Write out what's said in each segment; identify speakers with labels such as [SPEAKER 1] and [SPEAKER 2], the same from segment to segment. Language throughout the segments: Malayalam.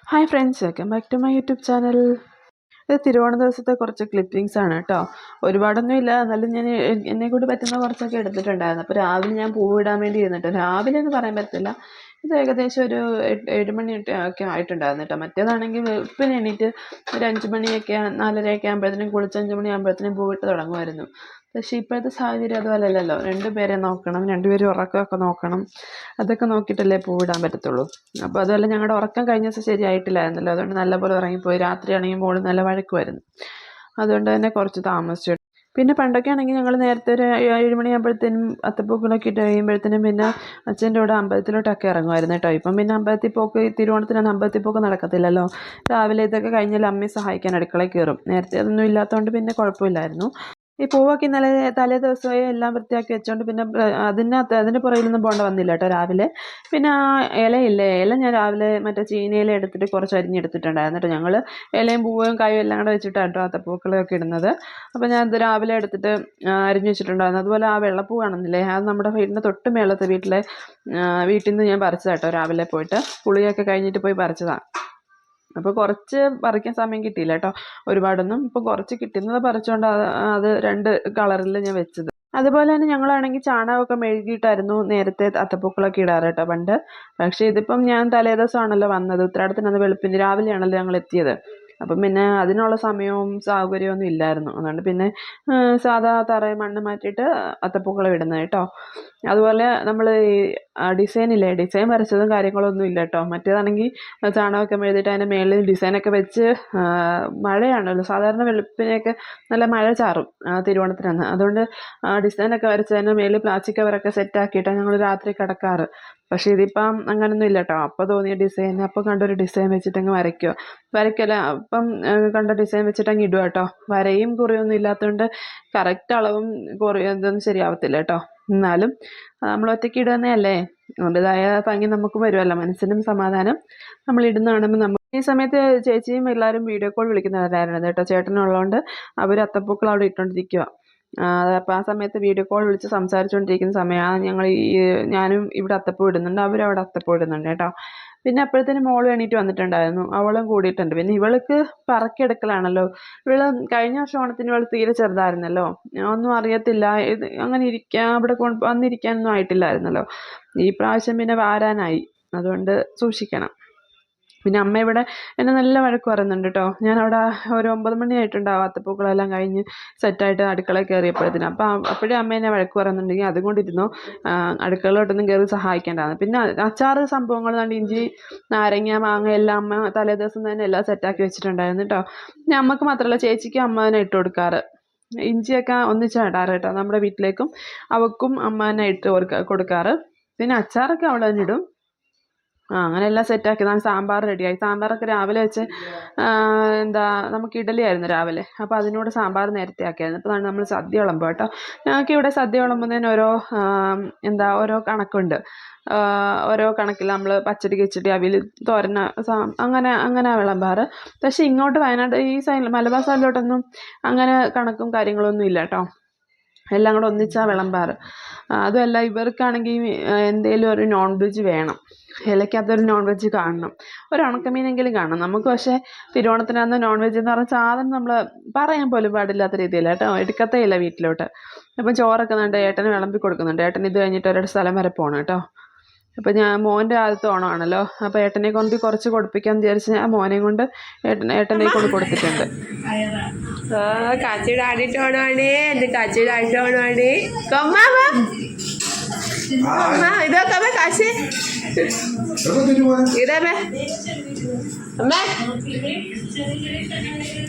[SPEAKER 1] Hi friends, welcome back to my YouTube channel. ഇത് തിരുവോണ ദിവസത്തെ കുറച്ച് ക്ലിപ്പിങ്സ് ആണ് കേട്ടോ. ഒരുപാടൊന്നും ഇല്ല, എന്നാലും ഞാൻ എന്നെക്കൊണ്ട് പറ്റുന്ന കുറച്ചൊക്കെ എടുത്തിട്ടുണ്ടായിരുന്നു. അപ്പോൾ രാവിലെ ഞാൻ പൂവിടാൻ വേണ്ടി ഇരുന്നിട്ട്, രാവിലെ എന്ന് പറയാൻ പറ്റില്ല, ഇത് ഏകദേശം ഒരു 7 മണി ഒക്കെ ആയിട്ടുണ്ടായിരുന്നു കേട്ടോ. മറ്റേതാണെങ്കിൽ വെളുപ്പിന് എണീറ്റ് ഒരു 5 മണിയൊക്കെ 4:30 ആകുമ്പോഴത്തേനും കുളിച്ച് 5 മണി ആകുമ്പോഴത്തേനും പൂവിട്ട് തുടങ്ങുമായിരുന്നു. പക്ഷേ ഇപ്പോഴത്തെ സാഹചര്യം അതുപോലെയല്ലല്ലോ. രണ്ടുപേരെ നോക്കണം, രണ്ടുപേരും ഉറക്കമൊക്കെ നോക്കണം, അതൊക്കെ നോക്കിയിട്ടല്ലേ പൂവിടാൻ പറ്റത്തുള്ളൂ. അപ്പോൾ അതുപോലെ ഞങ്ങളുടെ ഉറക്കം കഴിഞ്ഞ ദിവസം ശരിയായിട്ടില്ലായിരുന്നല്ലോ, അതുകൊണ്ട് നല്ലപോലെ ഉറങ്ങിപ്പോയി. രാത്രിയാണെങ്കിൽ മോള് നല്ല വഴക്കുമായിരുന്നു, അതുകൊണ്ട് തന്നെ കുറച്ച് താമസിച്ചു. പിന്നെ പണ്ടൊക്കെ ആണെങ്കിൽ ഞങ്ങൾ നേരത്തെ ഒരു 7 മണിയാകുമ്പോഴത്തേനും അത്തപ്പൂക്കളൊക്കെ ഇട്ട് കഴിയുമ്പോഴത്തേനും പിന്നെ അച്ഛൻ്റെ കൂടെ അമ്പലത്തിലോട്ടൊക്കെ ഇറങ്ങുമായിരുന്നു കേട്ടോ. ഇപ്പം പിന്നെ അമ്പലത്തിൽ പോക്ക്, തിരുവോണത്തിനാണ് അമ്പലത്തിൽ പോക്ക് നടക്കത്തില്ലല്ലോ. രാവിലെ ഇതൊക്കെ കഴിഞ്ഞാൽ അമ്മയെ സഹായിക്കാൻ അടുക്കളയിൽ കയറും. നേരത്തെ അതൊന്നും ഇല്ലാത്തതുകൊണ്ട് പിന്നെ കുഴപ്പമില്ലായിരുന്നു. ഈ പൂവൊക്കെ ഇന്നലെ തലേ ദിവസമേ എല്ലാം വൃത്തിയാക്കി വെച്ചോണ്ട് പിന്നെ അതിൻ്റെ പുറകിലൊന്നും പോകേണ്ട വന്നില്ല കേട്ടോ രാവിലെ. പിന്നെ ആ ഇല ഞാൻ രാവിലെ മറ്റേ ചീനയില എടുത്തിട്ട് കുറച്ച് അരിഞ്ഞെടുത്തിട്ടുണ്ടായിരുന്നു കേട്ടോ. ഞങ്ങൾ ഇലയും പൂവും കായും എല്ലാം കൂടെ വെച്ചിട്ടാണ് കേട്ടോ അത്തപ്പൂക്കളൊക്കെ ഇടുന്നത്. അപ്പോൾ ഞാൻ ഇത് രാവിലെ എടുത്തിട്ട് അരിഞ്ഞു വെച്ചിട്ടുണ്ടായിരുന്നു. അതുപോലെ ആ വെള്ളപ്പൂ കാണുന്നില്ലേ, അത് നമ്മുടെ വീടിൻ്റെ തൊട്ട് മേളത്തെ വീട്ടിൽ നിന്ന് ഞാൻ പറിച്ചതാണ് കേട്ടോ. രാവിലെ പോയിട്ട് കുളിയൊക്കെ കഴിഞ്ഞിട്ട് പോയി പറിച്ചതാണ്. അപ്പോൾ കുറച്ച് പറിക്കാൻ സമയം കിട്ടിയില്ല കേട്ടോ, ഒരുപാടൊന്നും. ഇപ്പോൾ കുറച്ച് കിട്ടുന്നത് പറിച്ചുകൊണ്ട് അത് 2 കളറിൽ ഞാൻ വെച്ചത്. അതുപോലെ തന്നെ ഞങ്ങളാണെങ്കിൽ ചാണകമൊക്കെ മെഴുകിയിട്ടായിരുന്നു നേരത്തെ അത്തപ്പൂക്കളൊക്കെ ഇടാറ് കേട്ടോ പണ്ട്. പക്ഷേ ഇതിപ്പം ഞാൻ തലേദിവസമാണല്ലോ വന്നത്, ഉത്രാടത്തിനന്ന് വെളുപ്പിന് രാവിലെയാണല്ലോ ഞങ്ങൾ എത്തിയത്. അപ്പം പിന്നെ അതിനുള്ള സമയവും സൗകര്യമൊന്നും ഇല്ലായിരുന്നു. അതുകൊണ്ട് പിന്നെ സാധാ തറയിൽ മണ്ണ് മാറ്റിയിട്ട് അത്തപ്പൂക്കളം ഇടുന്നത് കേട്ടോ. അതുപോലെ നമ്മൾ ഈ ഡിസൈൻ വരച്ചതും കാര്യങ്ങളൊന്നും ഇല്ല കേട്ടോ. മറ്റേതാണെങ്കിൽ ചാണകമൊക്കെ മെഴുതിയിട്ട് അതിൻ്റെ മേളിൽ ഡിസൈനൊക്കെ വെച്ച്, മഴയാണല്ലോ സാധാരണ വെളുപ്പിനെയൊക്കെ നല്ല മഴ ചാറും തിരുവോണത്തിനന്ന്. അതുകൊണ്ട് ഡിസൈനൊക്കെ വരച്ച് അതിൻ്റെ മേളിൽ പ്ലാസ്റ്റിക് കവറൊക്കെ സെറ്റാക്കിയിട്ടാണ് ഞങ്ങൾ രാത്രി കിടക്കാറ്. പക്ഷേ ഇതിപ്പം അങ്ങനൊന്നും ഇല്ല കേട്ടോ. അപ്പോൾ തോന്നിയ ഡിസൈൻ, അപ്പോൾ കണ്ടൊരു ഡിസൈൻ വെച്ചിട്ടങ്ങ് വരയ്ക്കല അപ്പം കണ്ട ഡിസൈൻ വെച്ചിട്ടങ്ങ് ഇടുക കേട്ടോ. വരയും കുറിയൊന്നും ഇല്ലാത്തതുകൊണ്ട് കറക്റ്റ് അളവും ഇതൊന്നും ശരിയാവത്തില്ല കേട്ടോ. എന്നാലും നമ്മൾ ഒറ്റയ്ക്ക് ഇടുന്നതല്ലേ, അതിൻ്റെതായ ഭംഗി നമുക്ക് വരുമല്ലോ, മനസ്സിനും സമാധാനം. നമ്മൾ ഇടുന്ന കാണുമ്പോൾ ഈ സമയത്ത് ചേച്ചിയും എല്ലാവരും വീഡിയോ കോൾ വിളിക്കുന്നവരായിരുന്നു കേട്ടോ. ചേട്ടനുള്ളതുകൊണ്ട് അവർ അത്തപ്പൂക്കൾ അവിടെ ഇട്ടുകൊണ്ടിരിക്കുക. അപ്പോൾ ആ സമയത്ത് വീഡിയോ കോൾ വിളിച്ച് സംസാരിച്ചുകൊണ്ടിരിക്കുന്ന സമയമാണ് ഞാനും ഇവിടെ അത്തപ്പൂ ഇടുന്നുണ്ട്, അവരും അവിടെ അത്തപ്പൂ ഇടുന്നുണ്ട് കേട്ടോ. പിന്നെ അപ്പോഴത്തേനും മോളും എണീറ്റ് വന്നിട്ടുണ്ടായിരുന്നു, അവളും കൂടിയിട്ടുണ്ട്. പിന്നെ ഇവൾക്ക് പറക്കിയെടുക്കലാണല്ലോ. ഇവള് കഴിഞ്ഞ വർഷം ഓണത്തിന് ഇവൾ തീരെ ചെറുതായിരുന്നല്ലോ, ഒന്നും അറിയത്തില്ല. അങ്ങനെ അവിടെ വന്നിരിക്കാനൊന്നും ആയിട്ടില്ലായിരുന്നല്ലോ. ഈ പ്രാവശ്യം പിന്നെ വാരാനായി, അതുകൊണ്ട് സൂക്ഷിക്കണം. പിന്നെ അമ്മ ഇവിടെ എന്നെ നല്ല വഴക്ക് പറയുന്നുണ്ട് കേട്ടോ. ഞാൻ അവിടെ ഒരു 9 മണിയായിട്ടുണ്ടാവും അത്തപ്പൂക്കളെല്ലാം കഴിഞ്ഞ് സെറ്റായിട്ട് അടുക്കളയിൽ കയറിയപ്പോഴത്തേനും. അപ്പോഴേ അമ്മ എന്നെ വഴക്ക് പറയുന്നുണ്ടെങ്കിൽ അതുകൊണ്ടിരുന്നു, അടുക്കളയിലോട്ടൊന്നും കയറി സഹായിക്കേണ്ടതാണ്. പിന്നെ അച്ചാറ് സംഭവങ്ങൾ കണ്ട് ഇഞ്ചി, നാരങ്ങ, മാങ്ങ എല്ലാം അമ്മ തലേ ദിവസം തന്നെ എല്ലാം സെറ്റാക്കി വെച്ചിട്ടുണ്ടായിരുന്നു കേട്ടോ. പിന്നെ അമ്മക്ക് മാത്രമല്ല, ചേച്ചിക്കും അമ്മ തന്നെ ഇട്ട് കൊടുക്കാറ്. ഇഞ്ചിയൊക്കെ ഒന്നിച്ചാണ് ഇടാറ് കേട്ടോ. നമ്മുടെ വീട്ടിലേക്കും അവക്കും അമ്മ തന്നെ ഇട്ട് കൊടുക്കാറ്. പിന്നെ അച്ചാറൊക്കെ അവൾ തന്നെ ഇടും. അങ്ങനെ എല്ലാം സെറ്റാക്കി ഞാൻ സാമ്പാർ റെഡിയായി. സാമ്പാറൊക്കെ രാവിലെ വെച്ച്, നമുക്ക് ഇഡലിയായിരുന്നു രാവിലെ. അപ്പോൾ അതിനോട് സാമ്പാർ നേരത്തെ ആക്കിയായിരുന്നു. അപ്പോൾ നമ്മൾ സദ്യ വിളമ്പുക കേട്ടോ. ഞങ്ങൾക്ക് ഇവിടെ സദ്യ വിളമ്പുന്നതിന് ഓരോ കണക്കുണ്ട്. ഓരോ കണക്കിൽ നമ്മൾ പച്ചടി, കിച്ചടി, അവിയൽ, തോരൻ, അങ്ങനെ വിളമ്പാറ്. പക്ഷേ ഇങ്ങോട്ട് വയനാട് ഈ സൈഡിൽ മലബാർ സൈഡിലോട്ടൊന്നും അങ്ങനെ കണക്കും കാര്യങ്ങളൊന്നും ഇല്ല കേട്ടോ. എല്ലാം കൂടെ ഒന്നിച്ചാണ് വിളമ്പാറ്. അതുമല്ല, ഇവർക്കാണെങ്കിൽ എന്തെങ്കിലും ഒരു നോൺ വെജ് വേണം, ഇലയ്ക്കകത്തൊരു നോൺ വെജ് കാണണം, ഒരു ഉണക്കമീനെങ്കിലും കാണണം. നമുക്ക് പക്ഷേ തിരുവോണത്തിനന്ന് നോൺ വെജ് എന്ന് പറഞ്ഞ സാധനം നമ്മൾ പറയാൻ പോലും പാടില്ലാത്ത രീതിയില്ല കേട്ടോ, എടുക്കത്തേ ഇല്ല വീട്ടിലോട്ട്. അപ്പം ചോറൊക്കെ കണ്ട് ഏട്ടന് വിളമ്പി കൊടുക്കുന്നുണ്ട്. ഏട്ടൻ ഇത് കഴിഞ്ഞിട്ട് ഒരിടത്ത് സ്ഥലം വരെ പോകണം കേട്ടോ. അപ്പം ഞാൻ മോൻ്റെ ആദ്യത്തെ ഓണമാണല്ലോ, അപ്പോൾ ഏട്ടനെ കൊണ്ട് കുറച്ച് കൊടുപ്പിക്കാമെന്ന് വിചാരിച്ച് ഞാൻ മോനെ കൊണ്ട് ഏട്ടനെ കൊണ്ട് കൊടുത്തിട്ടുണ്ട്.
[SPEAKER 2] കാച്ചിയുടെ ആടിയിട്ട് ഓണമാണ്, എൻ്റെ കാച്ചിയുടെ ആടിയിട്ട് ഓണമാണ്. ഇതൊക്കെ കാശി ഇതേ അമ്മേ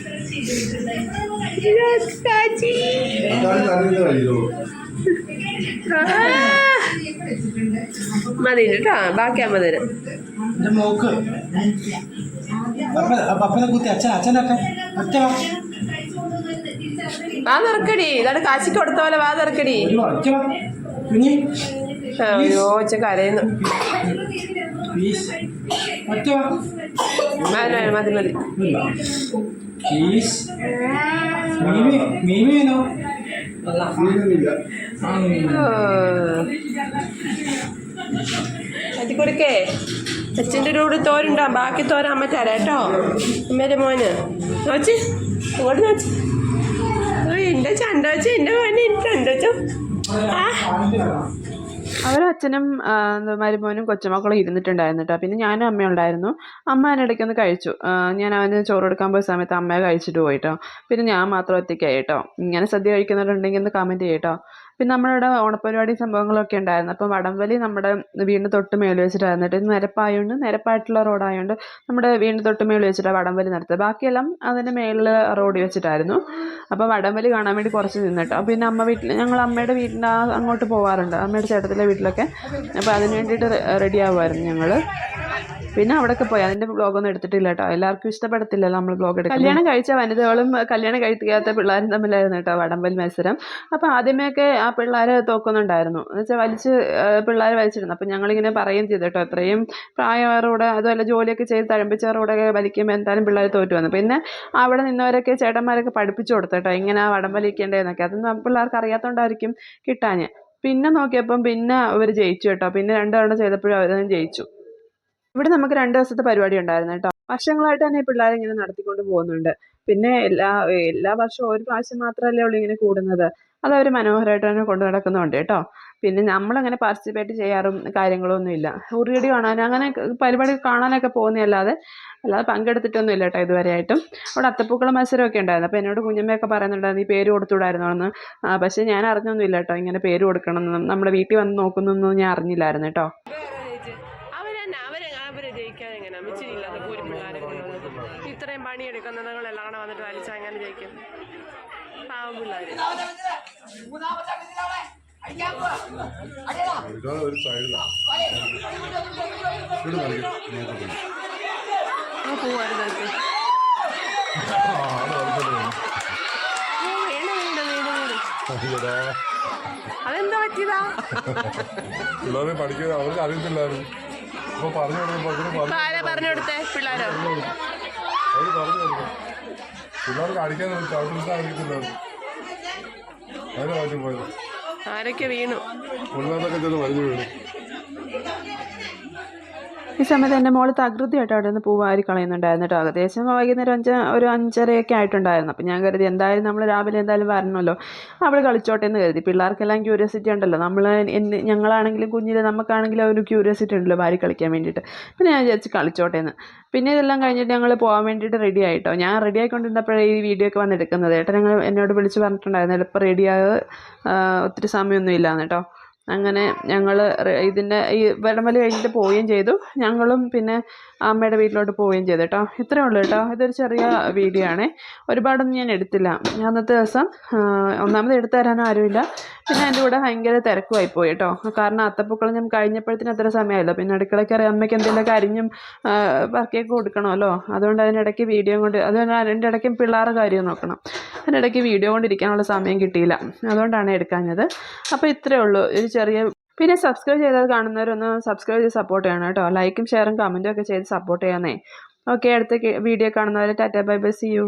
[SPEAKER 2] കാച്ചി മതി കേട്ടോ, ബാക്കി അമ്മ തരും. വാ നിറക്കടി, ഇതാണ് കാച്ചിക്ക് കൊടുത്ത പോലെ വാ നിറക്കടി. അയ്യോ ഒച്ച കരയുന്നു. മതി മതി. കൊടുക്കേ അച്ഛൻ്റെ കൂടെ തോരുണ്ടാവും, ബാക്കി തോരൻ അമ്മ തരാം കേട്ടോ. അമ്മേൻ്റെ മോന് നോച്ച് ഇങ്ങോട്ട് നോച്ച്. എൻ്റെ ചണ്ട വെച്ച് എൻ്റെ മോനെ എനിക്ക് കണ്ടു വെച്ചോ.
[SPEAKER 1] അവരച്ഛനും മരുമോനും കൊച്ചുമക്കളും ഇരുന്നിട്ടുണ്ടായിരുന്നു കേട്ടോ. പിന്നെ ഞാനും അമ്മയും ഉണ്ടായിരുന്നു. അമ്മ അതിനിടയ്ക്കൊന്ന് കഴിച്ചു. ഞാൻ അവന് ചോറ് കൊടുക്കാൻ പോയ സമയത്ത് അമ്മയെ കഴിച്ചിട്ട് പോയിട്ടോ. പിന്നെ ഞാൻ മാത്രം ഒറ്റയ്ക്കായി കേട്ടോ. ഇങ്ങനെ സദ്യ കഴിക്കുന്നവരുണ്ടെങ്കിൽ ഒന്ന് കമൻറ്റ് ചെയ്യട്ടോ. പിന്നെ നമ്മളിവിടെ ഓണപ്പരിപാടി സംഭവങ്ങളൊക്കെ ഉണ്ടായിരുന്നു. അപ്പം വടംവലി നമ്മുടെ വീടിന് തൊട്ട് മേളിൽ വെച്ചിട്ടായിരുന്നു കേട്ടോ. ഇത് നിരപ്പായതുകൊണ്ട്, നിരപ്പായിട്ടുള്ള റോഡായതുകൊണ്ട് നമ്മുടെ വീടിന് തൊട്ട് മേളിൽ വെച്ചിട്ടാണ് വടംവലി നടത്തുക. ബാക്കിയെല്ലാം അതിൻ്റെ മേളിൽ റോഡിൽ വെച്ചിട്ടായിരുന്നു. അപ്പോൾ വടംവലി കാണാൻ വേണ്ടി കുറച്ച് നിന്നിട്ടോ. പിന്നെ ഞങ്ങൾ അമ്മയുടെ വീടിൻ്റെ അങ്ങോട്ട് പോകാറുണ്ട്, അമ്മയുടെ ചേട്ടത്തിലെ വീട്ടിലൊക്കെ. അപ്പോൾ അതിന് വേണ്ടിയിട്ട് റെഡി ആവുമായിരുന്നു ഞങ്ങൾ. പിന്നെ അവിടെയൊക്കെ പോയി അതിൻ്റെ വ്ളോഗൊന്നും എടുത്തിട്ടില്ല കേട്ടോ. എല്ലാവർക്കും ഇഷ്ടപ്പെടത്തില്ലല്ലോ നമ്മൾ വ്ളോഗ് എടുക്കുക. കല്യാണം കഴിച്ച വനിതകളും കല്യാണം കഴിക്കാത്ത പിള്ളേരും തമ്മിലായിരുന്നു കേട്ടോ വടംവലി മത്സരം. അപ്പോൾ ആദ്യമേയൊക്കെ ആ പിള്ളേർ തോക്കുന്നുണ്ടായിരുന്നു. എന്ന് വെച്ചാൽ പിള്ളേർ വലിച്ചിരുന്നു. അപ്പം ഞങ്ങളിങ്ങനെ പറയുകയും ചെയ്തു കേട്ടോ, അത്രയും പ്രായമായവരോടെ അതുമല്ല ജോലിയൊക്കെ ചെയ്ത് തഴമ്പിച്ചവരോടൊക്കെ വലിക്കുമ്പോൾ എന്തായാലും പിള്ളേർ തോറ്റു വന്നു. പിന്നെ അവിടെ നിന്നവരൊക്കെ ചേട്ടന്മാരൊക്കെ പഠിപ്പിച്ചു കൊടുത്തു കേട്ടോ, ഇങ്ങനെ വടംവലിക്കേണ്ടതെന്നൊക്കെ. അതൊന്നും പിള്ളേർക്ക് അറിയാത്തതുകൊണ്ടായിരിക്കും കിട്ടാഞ്ഞ്. പിന്നെ നോക്കിയപ്പം പിന്നെ അവർ ജയിച്ചു കേട്ടോ. പിന്നെ 2 തവണ ചെയ്തപ്പോഴും അവരതും ജയിച്ചു. ഇവിടെ നമുക്ക് 2 ദിവസത്തെ പരിപാടി ഉണ്ടായിരുന്നു കേട്ടോ. വർഷങ്ങളായിട്ട് തന്നെ ഈ പിള്ളേരെ ഇങ്ങനെ നടത്തിക്കൊണ്ട് പോകുന്നുണ്ട്. പിന്നെ എല്ലാ വർഷവും ഒരു പ്രാവശ്യം മാത്രമല്ലേ ഉള്ളൂ ഇങ്ങനെ കൂടുന്നത്. അതവർ മനോഹരമായിട്ട് തന്നെ കൊണ്ടു നടക്കുന്നുണ്ട് കേട്ടോ. പിന്നെ നമ്മളങ്ങനെ പാർട്ടിസിപ്പേറ്റ് ചെയ്യാറും കാര്യങ്ങളൊന്നുമില്ല. ഉറിയടി കാണാൻ അങ്ങനെ പരിപാടി കാണാനൊക്കെ പോകുന്നതല്ലാതെ പങ്കെടുത്തിട്ടൊന്നും ഇല്ല കേട്ടോ ഇതുവരെയായിട്ടും. അവിടെ അത്തപ്പൂക്കള മത്സരമൊക്കെ ഉണ്ടായിരുന്നു. അപ്പോൾ എന്നോട് കുഞ്ഞമ്മയൊക്കെ പറയുന്നുണ്ടായിരുന്നു ഈ പേര് കൊടുത്തുവിടായിരുന്നോ എന്ന്. പക്ഷേ ഞാൻ അറിഞ്ഞൊന്നുമില്ല കേട്ടോ ഇങ്ങനെ പേര് കൊടുക്കണമെന്നും നമ്മുടെ വീട്ടിൽ വന്ന് നോക്കുന്നൊന്നും ഞാൻ അറിഞ്ഞില്ലായിരുന്നു കേട്ടോ.
[SPEAKER 2] ഇത്രയും പണിയെടുക്കുന്ന നിങ്ങളെല്ലാം കൂടെ വന്നിട്ട് വലിച്ച അങ്ങനെ ജയിക്കും. പാവം പിള്ളേർ അതെന്താ പറ്റിയതാ?
[SPEAKER 3] പിള്ളേരെ പഠിക്കാൻ അവർക്ക് അറിയത്തില്ലായിരുന്നു. അപ്പൊ പറഞ്ഞു
[SPEAKER 2] കൊടുത്തേ പിള്ളേരോ
[SPEAKER 3] അവര് പറഞ്ഞു കൊടുക്കും. പിള്ളേർക്ക് അടിക്കാൻ ചവിട്ടിട്ട് അറിയത്തില്ലായിരുന്നു. അതിനെ മാറ്റി പോയത്.
[SPEAKER 2] ആരൊക്കെ വീണു,
[SPEAKER 3] പിള്ളേരൊക്കെ ചെന്ന് വലിഞ്ഞു വീണു.
[SPEAKER 1] ഈ സമയത്ത് എൻ്റെ മോള് തകൃതിയായിട്ട് അവിടെ നിന്ന് പൂവാരി കളയുന്നുണ്ടായിരുന്നു കേട്ടോ. ഏകദേശം വൈകുന്നേരം ഒരു 5:30 ആയിട്ടുണ്ടായിരുന്നു. അപ്പം ഞാൻ കരുതി എന്തായാലും നമ്മൾ രാവിലെ എന്തായാലും വരണമല്ലോ, അവൾ കളിച്ചോട്ടെ എന്ന് കരുതി. പിള്ളേർക്കെല്ലാം ക്യൂരിയോസിറ്റി ഉണ്ടല്ലോ. ഞങ്ങളാണെങ്കിലും കുഞ്ഞിൽ നമുക്കാണെങ്കിലും ഒരു ക്യൂരിയോസിറ്റി ഉണ്ടല്ലോ വാരി കളിക്കാൻ വേണ്ടിയിട്ട്. പിന്നെ ഞാൻ വിചാരിച്ച് കളിച്ചോട്ടെ എന്ന്. പിന്നെ ഇതെല്ലാം കഴിഞ്ഞിട്ട് ഞങ്ങൾ പോകാൻ വേണ്ടിയിട്ട് റെഡി ആയിട്ടോ. ഞാൻ റെഡി ആയിക്കൊണ്ടിരുന്നപ്പോഴേ ഈ വീഡിയോ ഒക്കെ വന്നെടുക്കുന്നത്. ഞങ്ങൾ എന്നോട് വിളിച്ച് പറഞ്ഞിട്ടുണ്ടായിരുന്നു എളുപ്പം റെഡിയായത്, ഒത്തിരി സമയമൊന്നും ഇല്ലാന്ന് കേട്ടോ. അങ്ങനെ ഞങ്ങൾ ഈ വടംവലി കഴിഞ്ഞിട്ട് പോവുകയും ചെയ്തു. ഞങ്ങളും പിന്നെ അമ്മയുടെ വീട്ടിലോട്ട് പോവുകയും ചെയ്തു കേട്ടോ. ഇത്രയേ ഉള്ളൂ കേട്ടോ. ഇതൊരു ചെറിയ വീഡിയോ ആണേ, ഒരുപാടൊന്നും ഞാൻ എടുത്തില്ല. ഞാൻ അന്നത്തെ ദിവസം ഒന്നാമത് എടുത്തു തരാനും ആരുമില്ല. പിന്നെ എൻ്റെ കൂടെ ഭയങ്കര തിരക്കുമായി പോയി കേട്ടോ. കാരണം അത്തപ്പൂക്കളം ഞാൻ കഴിഞ്ഞപ്പോഴത്തേനും അത്ര സമയമല്ലോ. പിന്നെ അടുക്കളയ്ക്ക് അമ്മയ്ക്ക് എന്തെങ്കിലുമൊക്കെ അരിഞ്ഞും പറക്കിയൊക്കെ കൊടുക്കണമല്ലോ. അതുകൊണ്ട് അതിനിടയ്ക്ക് വീഡിയോ കൊണ്ട് അതിൻ്റെ ഇടയ്ക്ക് പിള്ളേരുടെ കാര്യം നോക്കണം. അതിനിടയ്ക്ക് വീഡിയോ കൊണ്ടിരിക്കാനുള്ള സമയം കിട്ടിയില്ല. അതുകൊണ്ടാണ് എടുക്കാഞ്ഞത്. അപ്പോൾ ഇത്രയേ ഉള്ളൂ ഒരു ചെറിയ. പിന്നെ സബ്സ്ക്രൈബ് ചെയ്താൽ കാണുന്നവരൊന്ന് സബ്സ്ക്രൈബ് ചെയ്ത് സപ്പോർട്ട് ചെയ്യണം കേട്ടോ. ലൈക്കും ഷെയറും കമൻറ്റും ഒക്കെ ചെയ്ത് സപ്പോർട്ട് ചെയ്യാന്നേ. ഓക്കെ, അടുത്ത വീഡിയോ കാണുന്നവരെ tata bye bye, see U.